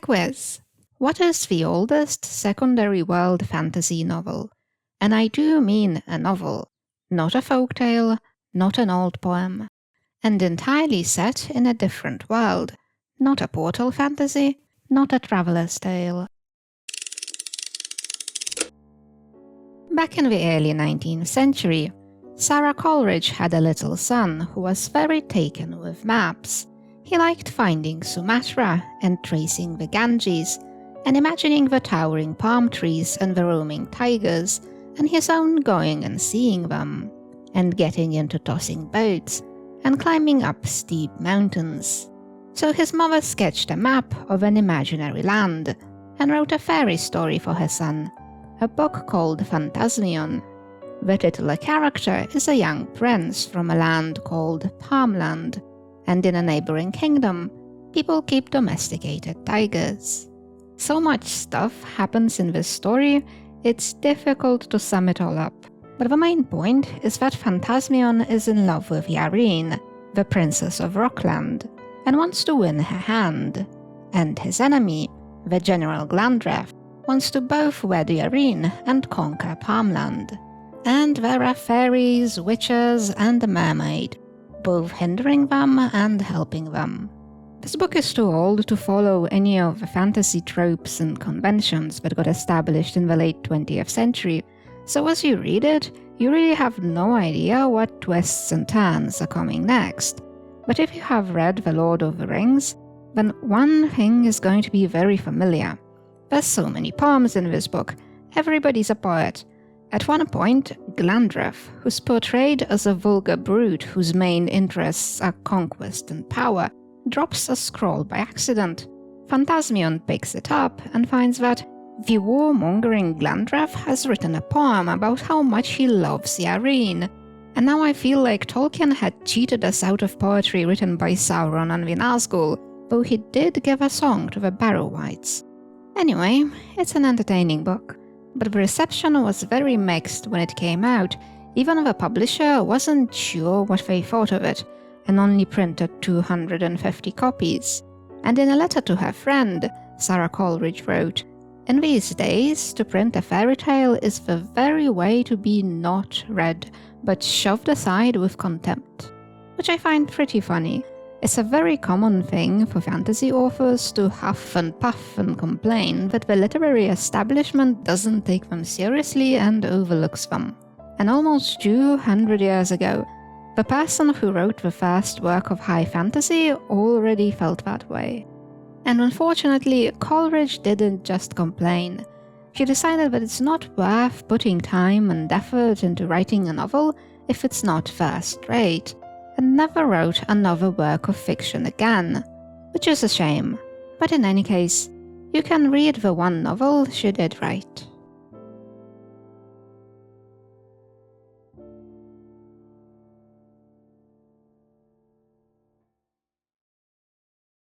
Quiz. What is the oldest secondary world fantasy novel? And I do mean a novel, not a folktale, not an old poem, and entirely set in a different world, not a portal fantasy, not a traveler's tale. Back in the early 19th century, Sarah Coleridge had a little son who was very taken with maps. He liked finding Sumatra and tracing the Ganges, and imagining the towering palm trees and the roaming tigers, and his own going and seeing them, and getting into tossing boats, and climbing up steep mountains. So his mother sketched a map of an imaginary land, and wrote a fairy story for her son, a book called Phantasmion. The titular character is a young prince from a land called Palmland, and in a neighboring kingdom, people keep domesticated tigers. So much stuff happens in this story, it's difficult to sum it all up. But the main point is that Phantasmion is in love with Yarine, the princess of Rockland, and wants to win her hand. And his enemy, the General Glandref, wants to both wed Yarine and conquer Palmland. And there are fairies, witches, and a mermaid, both hindering them and helping them. This book is too old to follow any of the fantasy tropes and conventions that got established in the late 20th century, so as you read it, you really have no idea what twists and turns are coming next. But if you have read The Lord of the Rings, then one thing is going to be very familiar. There's so many poems in this book, everybody's a poet. At one point, Glandref, who's portrayed as a vulgar brute whose main interests are conquest and power, drops a scroll by accident. Phantasmion picks it up and finds that the warmongering Glandref has written a poem about how much he loves Yarine. And now I feel like Tolkien had cheated us out of poetry written by Sauron and the Nazgul, though he did give a song to the Barrow-wights. Anyway, it's an entertaining book, but the reception was very mixed when it came out. Even the publisher wasn't sure what they thought of it, and only printed 250 copies. And in a letter to her friend, Sarah Coleridge wrote, "In these days, to print a fairy tale is the very way to be not read, but shoved aside with contempt." Which I find pretty funny. It's a very common thing for fantasy authors to huff and puff and complain that the literary establishment doesn't take them seriously and overlooks them. And almost 200 years ago, the person who wrote the first work of high fantasy already felt that way. And unfortunately, Coleridge didn't just complain. She decided that it's not worth putting time and effort into writing a novel if it's not first-rate, and never wrote another work of fiction again, which is a shame. But in any case, you can read the one novel she did write.